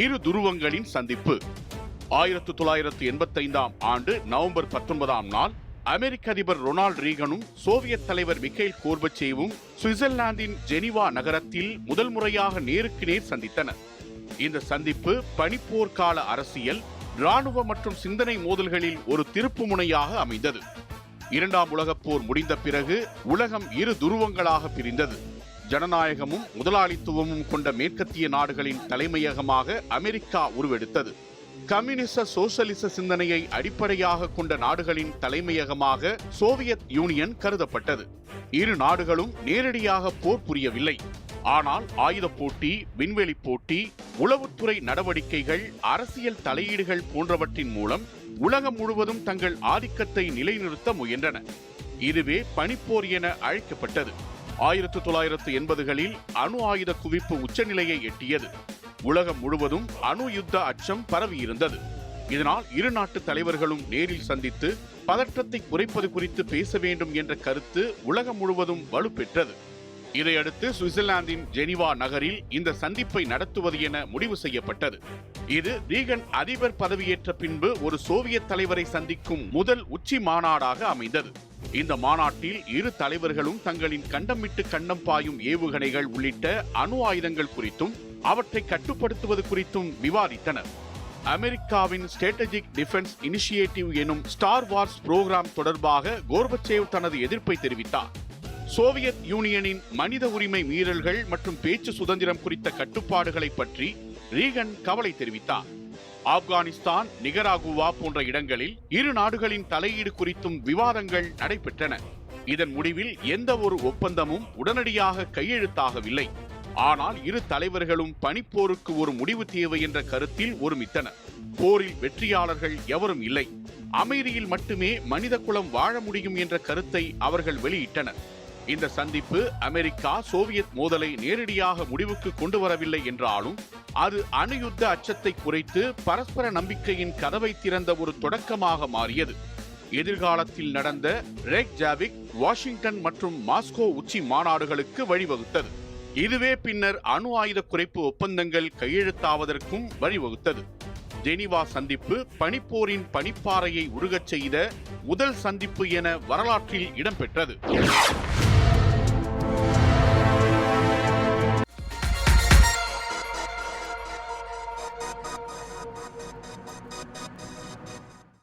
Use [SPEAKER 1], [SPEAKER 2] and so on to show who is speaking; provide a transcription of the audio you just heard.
[SPEAKER 1] இரு துருவங்களின் சந்திப்பு. 1985 ஆண்டு நவம்பர் 19 நாள் அமெரிக்க அதிபர் ரொனால்ட் ரீகனும் சோவியத் தலைவர் மிக்கைல் கோர்பச்சேவும் சுவிட்சர்லாந்தின் ஜெனீவா நகரத்தில் முதல் முறையாக நேருக்கு நேர் சந்தித்தனர். இந்த சந்திப்பு பனிப்போர் கால அரசியல், ராணுவ மற்றும் சிந்தனை மோதல்களில் ஒரு திருப்புமுனையாக அமைந்தது. இரண்டாம் உலகப் போர் முடிந்த பிறகு உலகம் இரு துருவங்களாக பிரிந்தது. ஜனநாயகமும் முதலாளித்துவமும் கொண்ட மேற்கத்திய நாடுகளின் தலைமையகமாக அமெரிக்கா உருவெடுத்தது. கம்யூனிச சோசலிச சிந்தனையை அடிப்படையாக கொண்ட நாடுகளின் தலைமையகமாக சோவியத் யூனியன் கருதப்பட்டது. இரு நாடுகளும் நேரடியாக போர் புரியவில்லை. ஆனால் ஆயுத போட்டி, விண்வெளி போட்டி, உளவுத்துறை நடவடிக்கைகள், அரசியல் தலையீடுகள் போன்றவற்றின் மூலம் உலகம் முழுவதும் தங்கள் ஆதிக்கத்தை நிலைநிறுத்த முயன்றன. இதுவே பனிப்போர் என அழைக்கப்பட்டது. 1980களில் அணு ஆயுத குவிப்பு உச்சநிலையை எட்டியது. உலகம் முழுவதும் அணு யுத்த அச்சம் பரவியிருந்தது. இதனால் இரு நாட்டு தலைவர்களும் நேரில் சந்தித்து பதற்றத்தை குறைப்பது குறித்து பேச வேண்டும் என்ற கருத்து உலகம் முழுவதும் வலுப்பெற்றது. இதையடுத்து சுவிட்சர்லாந்தின் ஜெனீவா நகரில் இந்த சந்திப்பை நடத்துவது என முடிவு செய்யப்பட்டது. இது ரீகன் அதிபர் பதவியேற்ற பின்பு ஒரு சோவியத் தலைவரை சந்திக்கும் முதல் உச்சி மாநாடாக அமைந்தது. இந்த மாநாட்டில் இரு தலைவர்களும் தங்களின் கண்டம் விட்டு கண்டம் பாயும் ஏவுகணைகள் உள்ளிட்ட அணு ஆயுதங்கள் குறித்தும் அவற்றை கட்டுப்படுத்துவது குறித்தும் விவாதித்தனர். அமெரிக்காவின் ஸ்ட்ராட்டஜிக் டிஃபென்ஸ் இனிஷியேட்டிவ் எனும் ஸ்டார் வார்ஸ் புரோகிராம் தொடர்பாக கோர்பச்சேவ் தனது எதிர்ப்பை தெரிவித்தார். சோவியத் யூனியனின் மனித உரிமை மீறல்கள் மற்றும் பேச்சு சுதந்திரம் குறித்த கட்டுப்பாடுகளை பற்றி ரீகன் கவலை தெரிவித்தார். ஆப்கானிஸ்தான், நிகராகுவா போன்ற இடங்களில் இரு நாடுகளின் தலையீடு குறித்தும் விவாதங்கள் நடைபெற்றன. இதன் முடிவில் எந்த ஒரு ஒப்பந்தமும் உடனடியாக கையெழுத்தாகவில்லை. ஆனால் இரு தலைவர்களும் பனிப்போருக்கு ஒரு முடிவு தேவை என்ற கருத்தில் ஒருமித்தனர். போரில் வெற்றியாளர்கள் எவரும் இல்லை, அமைதியில் மட்டுமே மனித குலம் வாழ முடியும் என்ற கருத்தை அவர்கள் வெளியிட்டனர். இந்த சந்திப்பு அமெரிக்கா சோவியத் மோதலை நேரடியாக முடிவுக்கு கொண்டு வரவில்லை என்றாலும் அது அணுயுத்த அச்சத்தை குறைத்து பரஸ்பர நம்பிக்கையின் கதவை திறந்த ஒரு தொடக்கமாக மாறியது. எதிர்காலத்தில் நடந்த ரேக்ஜாவிக், வாஷிங்டன் மற்றும் மாஸ்கோ உச்சி மாநாடுகளுக்கு வழிவகுத்தது. இதுவே பின்னர் அணு ஆயுத குறைப்பு ஒப்பந்தங்கள் கையெழுத்தாவதற்கும் வழிவகுத்தது. ஜெனீவா சந்திப்பு பனிப்போரின் பனிப்பாறையை உருகச் செய்த முதல் சந்திப்பு என வரலாற்றில் இடம்பெற்றது.